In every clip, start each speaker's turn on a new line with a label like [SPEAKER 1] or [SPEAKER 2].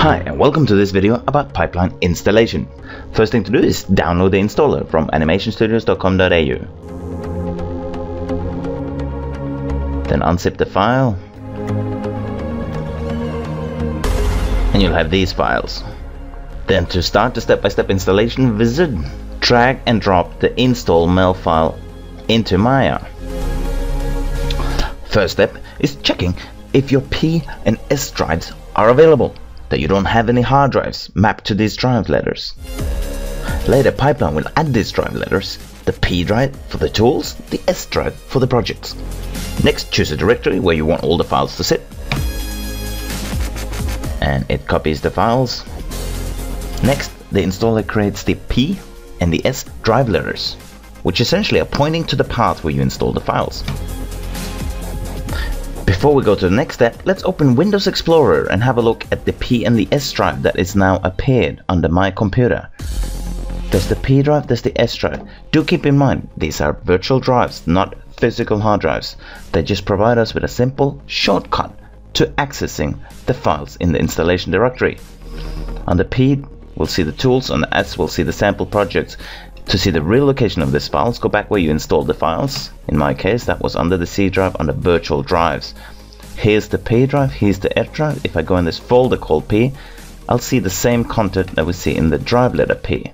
[SPEAKER 1] Hi and welcome to this video about pipeline installation. First thing to do is download the installer from animationstudios.com.au. Then unzip the file and you'll have these files. Then to start the step-by-step installation wizard, drag and drop the install mel file into Maya. First step is checking if your P and S drives are available, that you don't have any hard drives mapped to these drive letters. Later, Pipeline will add these drive letters, the P drive for the tools, the S drive for the projects. Next, choose a directory where you want all the files to sit, and it copies the files. Next, the installer creates the P and the S drive letters, which essentially are pointing to the path where you install the files. Before we go to the next step, let's open Windows Explorer and have a look at the P and the S drive that is now appeared under my computer. There's the P drive, there's the S drive. Do keep in mind, these are virtual drives, not physical hard drives. They just provide us with a simple shortcut to accessing the files in the installation directory. On the P, we'll see the tools, on the S, we'll see the sample projects. To see the real location of these files, go back where you installed the files. In my case, that was under the C drive under virtual drives. Here's the P drive, here's the S drive. If I go in this folder called P, I'll see the same content that we see in the drive letter P.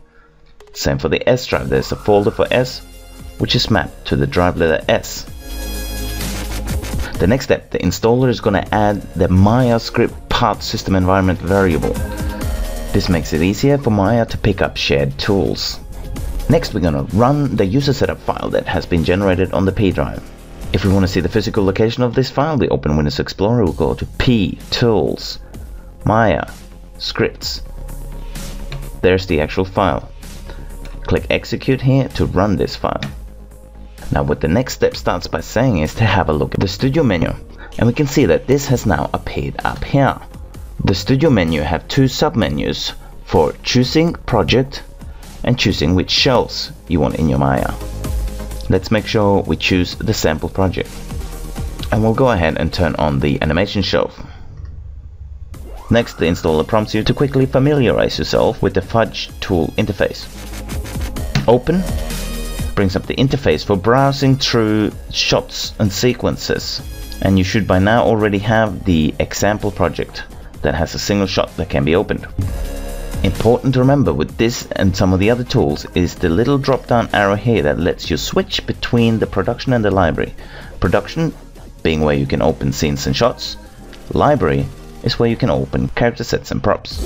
[SPEAKER 1] Same for the S drive, there's a folder for S, which is mapped to the drive letter S. The next step, the installer is going to add the Maya script path system environment variable. This makes it easier for Maya to pick up shared tools. Next, we're going to run the user setup file that has been generated on the P drive. If we want to see the physical location of this file, we open Windows Explorer, we'll go to P, Tools, Maya, Scripts. There's the actual file. Click Execute here to run this file. Now what the next step starts by saying is to have a look at the Studio menu. And we can see that this has now appeared up here. The Studio menu have two submenus for choosing project and choosing which shelves you want in your Maya. Let's make sure we choose the sample project. And we'll go ahead and turn on the animation shelf. Next, the installer prompts you to quickly familiarize yourself with the Fudge tool interface. Open brings up the interface for browsing through shots and sequences. And you should by now already have the example project that has a single shot that can be opened. Important to remember with this and some of the other tools is the little drop down arrow here that lets you switch between the production and the library. Production being where you can open scenes and shots. Library is where you can open character sets and props.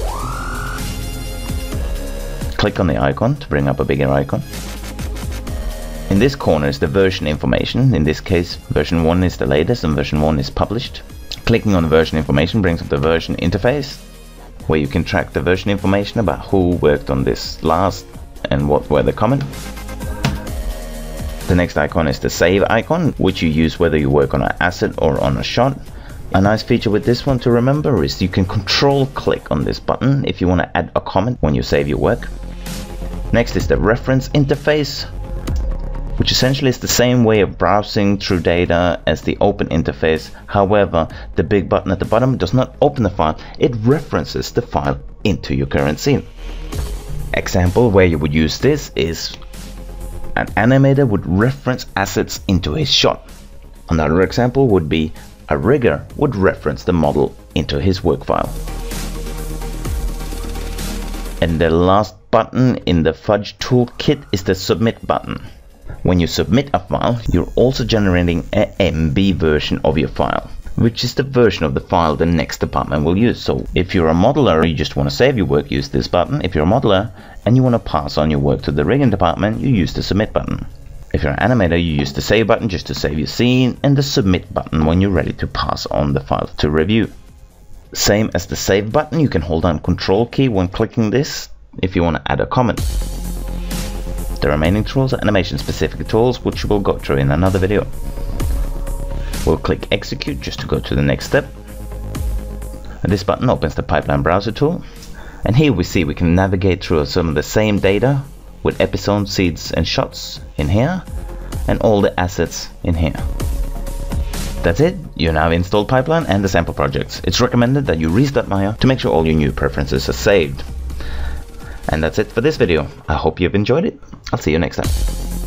[SPEAKER 1] Click on the icon to bring up a bigger icon. In this corner is the version information. In this case, version 1 is the latest and version 1 is published. Clicking on the version information brings up the version interface, where you can track the version information about who worked on this last and what were the comments. The next icon is the save icon, which you use whether you work on an asset or on a shot. A nice feature with this one to remember is you can control click on this button if you want to add a comment when you save your work. Next is the reference interface, which essentially is the same way of browsing through data as the open interface. However, the big button at the bottom does not open the file, it references the file into your current scene. Example where you would use this is an animator would reference assets into his shot. Another example would be a rigger would reference the model into his work file. And the last button in the Fudge toolkit is the submit button. When you submit a file, you're also generating an MB version of your file, which is the version of the file the next department will use. So if you're a modeler, you just want to save your work, use this button. If you're a modeler and you want to pass on your work to the rigging department, you use the submit button. If you're an animator, you use the save button just to save your scene, and the submit button when you're ready to pass on the file to review. Same as the save button, you can hold down Control key when clicking this if you want to add a comment. The remaining tools are animation specific tools, which we'll go through in another video. We'll click execute just to go to the next step. And this button opens the Pipeline browser tool. And here we see we can navigate through some of the same data with episodes, seeds and shots in here, and all the assets in here. That's it, you now have installed Pipeline and the sample projects. It's recommended that you restart Maya to make sure all your new preferences are saved. And that's it for this video. I hope you've enjoyed it. I'll see you next time.